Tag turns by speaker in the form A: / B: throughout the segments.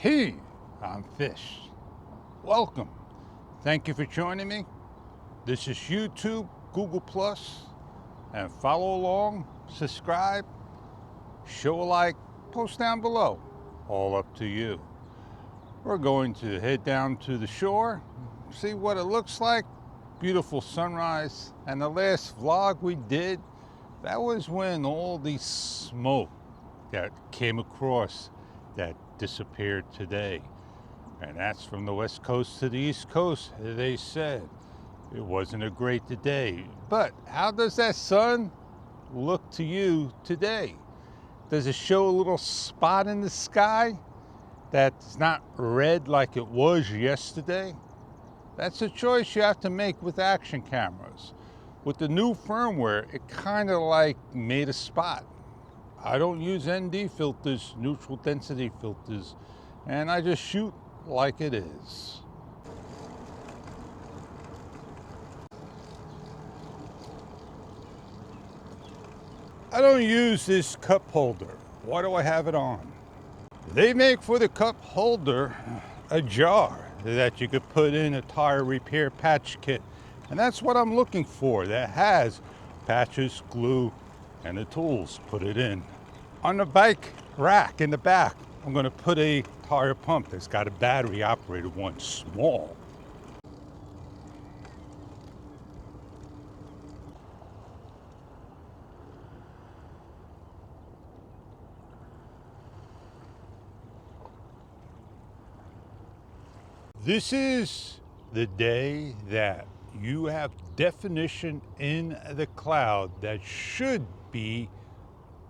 A: Hey, I'm Fish. Welcome. Thank you for joining me. This is YouTube, Google+, and follow along, subscribe, show a like, post down below. All up to you. We're going to head down to the shore, see what it looks like. Beautiful sunrise. And the last vlog we did, that was when all the smoke that came across that disappeared today. And that's from the west coast to the east coast. They said it wasn't a great day. But how does that sun look to you today? Does it show a little spot in the sky that's not red like it was yesterday? That's a choice you have to make with action cameras. With the new firmware, it kind of like made a spot. I don't use ND filters, neutral density filters, and I just shoot like it is. I don't use this cup holder. Why do I have it on? They make for the cup holder a jar that you could put in a tire repair patch kit. And that's what I'm looking for, that has patches, glue, and the tools. Put it in. On the bike rack in the back, I'm going to put a tire pump that's got a battery operated one, small. This is the day that you have definition in the cloud that should be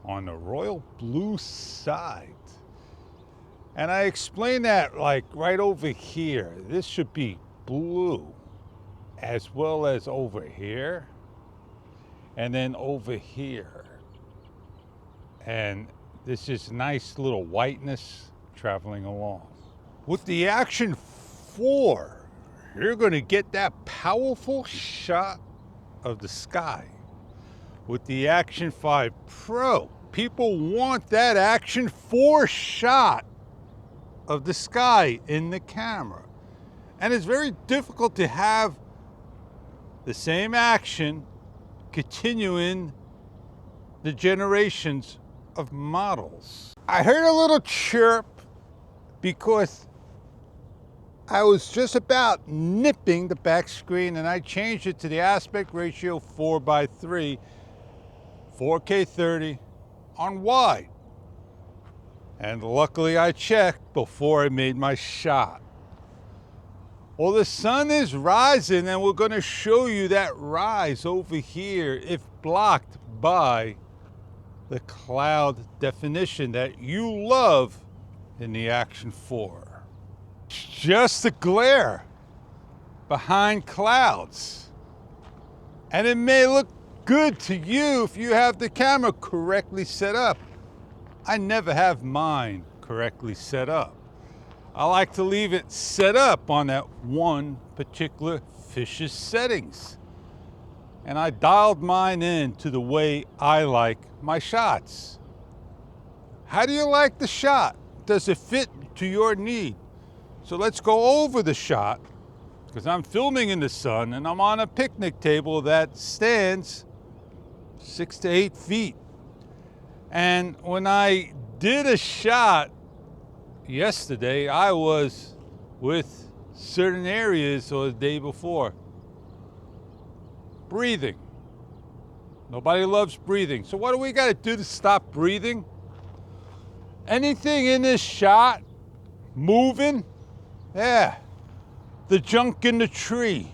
A: on the royal blue side. And I explained that like right over here. This should be blue, as well as over here, and then over here. And this is nice little whiteness traveling along. With the Action 4, you're going to get that powerful shot of the sky. With the Action 5 Pro, people want that Action 4 shot of the sky in the camera. And it's very difficult to have the same action continuing the generations of models. I heard a little chirp because I was just about nipping the back screen and I changed it to the aspect ratio 4:3, 4K 30 on wide. And luckily I checked before I made my shot. Well, the sun is rising and we're going to show you that rise over here if blocked by the cloud definition that you love in the Action 4. Just the glare behind clouds. And it may look good to you if you have the camera correctly set up. I never have mine correctly set up. I like to leave it set up on that one particular fish's settings. And I dialed mine in to the way I like my shots. How do you like the shot? Does it fit to your need? So let's go over the shot, because I'm filming in the sun and I'm on a picnic table that stands 6 to 8 feet. And when I did a shot yesterday, I was with certain areas or the day before. Breathing. Nobody loves breathing. So what do we got to do to stop breathing? Anything in this shot moving? Yeah, the junk in the tree,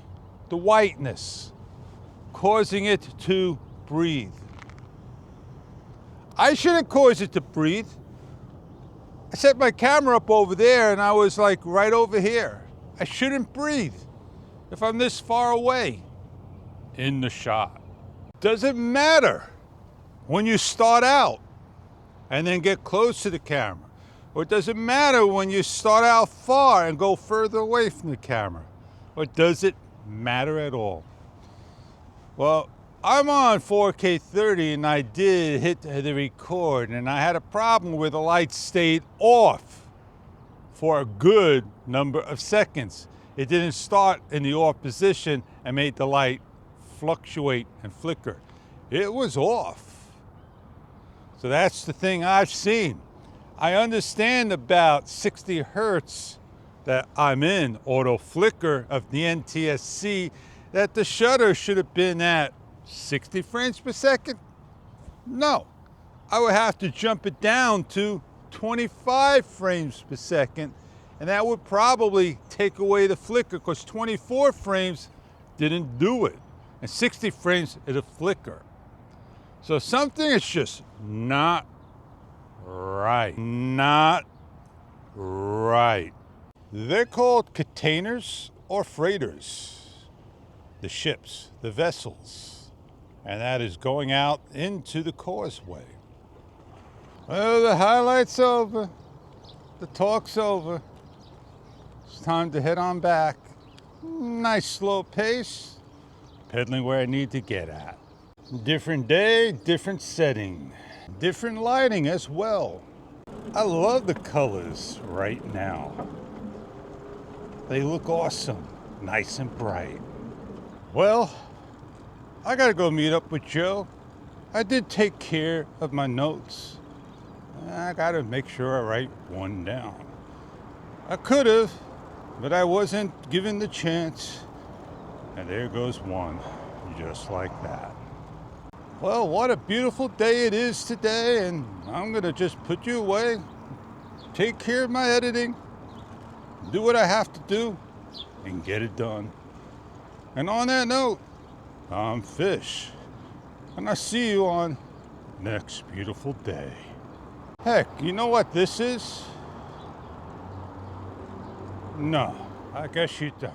A: the whiteness, causing it to breathe. I shouldn't cause it to breathe. I set my camera up over there and I was like right over here. I shouldn't breathe if I'm this far away in the shot. Doesn't matter when you start out and then get close to the camera. Or it doesn't matter when you start out far and go further away from the camera. Or does it matter at all? Well, I'm on 4K 30 and I did hit the record and I had a problem where the light stayed off for a good number of seconds. It didn't start in the off position and made the light fluctuate and flicker. It was off. So that's the thing I've seen. I understand about 60 hertz that I'm in auto flicker of the NTSC, that the shutter should have been at 60 frames per second. No, I would have to jump it down to 25 frames per second, and that would probably take away the flicker, because 24 frames didn't do it, and 60 frames is a flicker. So something is just not right. Not right. They're called containers or freighters. The ships, the vessels, and that is going out into the causeway. Well, the highlight's over. The talk's over. It's time to head on back. Nice slow pace. Pedaling where I need to get at. Different day, different setting. Different lighting as well. I love the colors right now. They look awesome. Nice and bright. Well, I gotta go meet up with Joe. I did take care of my notes. I gotta make sure I write one down. I could have, but I wasn't given the chance. And there goes one, just like that. Well, what a beautiful day it is today, and I'm gonna just put you away, take care of my editing, do what I have to do, and get it done. And on that note, I'm Fish, and I'll see you on next beautiful day. Heck, you know what this is? No, I guess you don't.